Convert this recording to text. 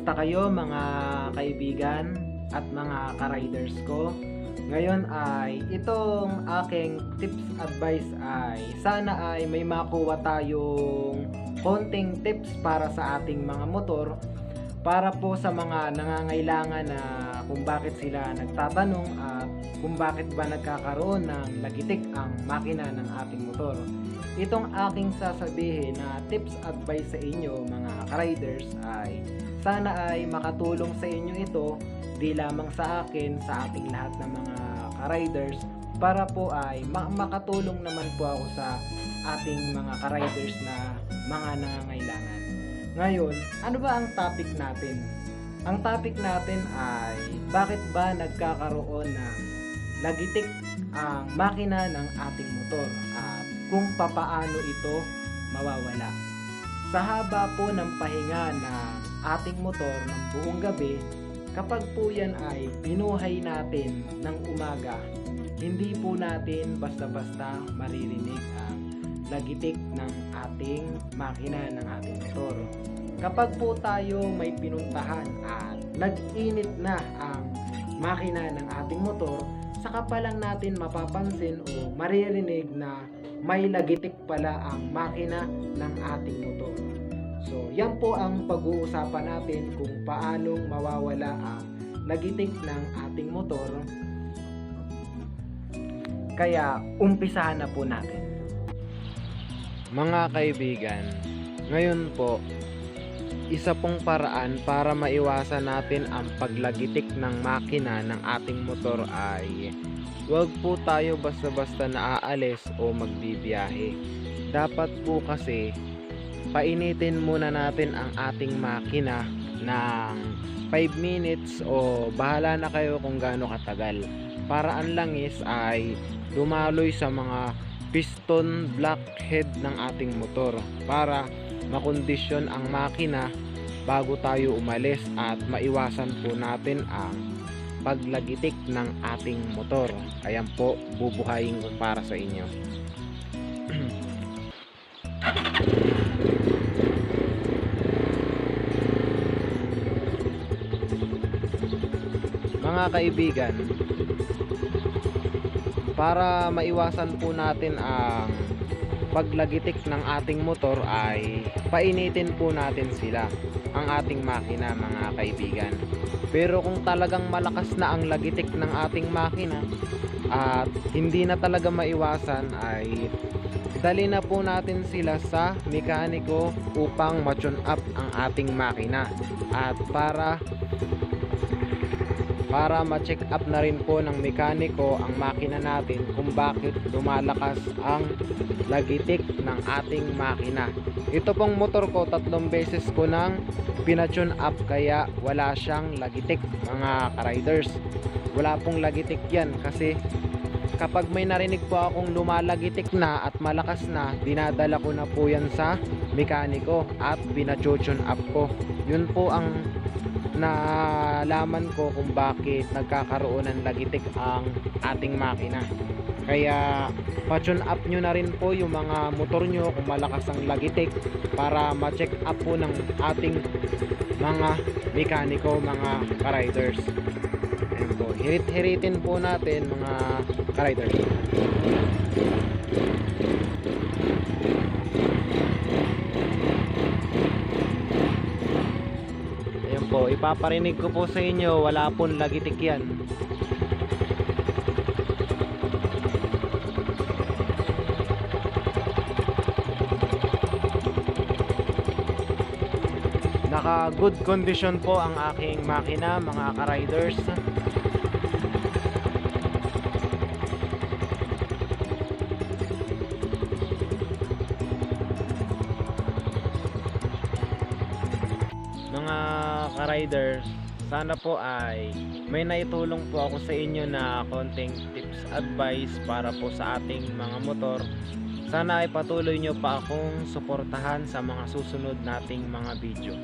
Kamusta kayo mga kaibigan at mga ka-riders ko? Ngayon ay itong aking tips advice ay sana ay may makuha tayong konting tips para sa ating mga motor para po sa mga nangangailangan na kung bakit sila nagtatanong at kung bakit ba nagkakaroon ng lagitik ang makina ng ating motor. Itong aking sasabihin na tips advice sa inyo mga ka-riders ay sana ay makatulong sa inyo ito di lamang sa akin, sa ating lahat ng mga ka-riders para po ay makatulong naman po ako sa ating mga ka-riders na mga nangangailangan. Ngayon, ano ba ang topic natin? Ang topic natin ay bakit ba nagkakaroon ng lagitik ang makina ng ating motor at kung papaano ito mawawala. Sa haba po ng pahinga ng ating motor ng buong gabi, kapag po yan ay binuhay natin ng umaga, hindi po natin basta-basta maririnig ang lagitik ng ating makina ng ating motor. Kapag po tayo may pinuntahan at nag-init na ang makina ng ating motor, saka pa lang natin mapapansin o maririnig na may lagitik pala ang makina ng ating motor. So, yan po ang pag-uusapan natin kung paanong mawawala ang lagitik ng ating motor. Kaya, umpisahan na po natin. Mga kaibigan, ngayon po, isa pong paraan para maiwasan natin ang paglagitik ng makina ng ating motor ay huwag po tayo basta-basta naaalis o magbibiyahe. Dapat po kasi painitin muna natin ang ating makina ng 5 minutes o bahala na kayo kung gaano katagal para ang langis ay dumaloy sa mga piston blockhead ng ating motor para makondisyon ang makina bago tayo umalis at maiwasan po natin ang paglagitik ng ating motor. Ayan po, bubuhayin ko para sa inyo. Mga kaibigan, para maiwasan po natin ang paglagitik ng ating motor ay painitin po natin sila, ang ating makina mga kaibigan. Pero kung talagang malakas na ang lagitik ng ating makina at hindi na talaga maiwasan ay dali na po natin sila sa mekaniko upang ma-tune up ang ating makina at para ma-check up na rin po ng mekaniko ang makina natin kung bakit lumalakas ang lagitik ng ating makina. Ito pong motor ko 3 beses ko nang pinatune up kaya wala siyang lagitik mga ka-riders. Wala pong lagitik yan kasi kapag may narinig po akong lumalagitik na at malakas na, dinadala ko na po yan sa mekaniko at pinatune up ko. Yun po ang nalaman ko kung bakit nagkakaroon ng lagitik ang ating makina. Kaya pa-tune up nyo na rin po yung mga motor nyo kung malakas ang lagitik para ma-check up po ng ating mga mekaniko, mga ka-riders. Ayan po, hirit-hiritin po natin mga ka-riders. Ayan po, ipaparinig ko po sa inyo, wala pong lagitik yan. Naka good condition po ang aking makina mga ka-riders. Mga ka-riders, sana po ay may naitulong po ako sa inyo na konting tips advice para po sa ating mga motor. Sana ay patuloy nyo pa akong suportahan sa mga susunod nating mga video.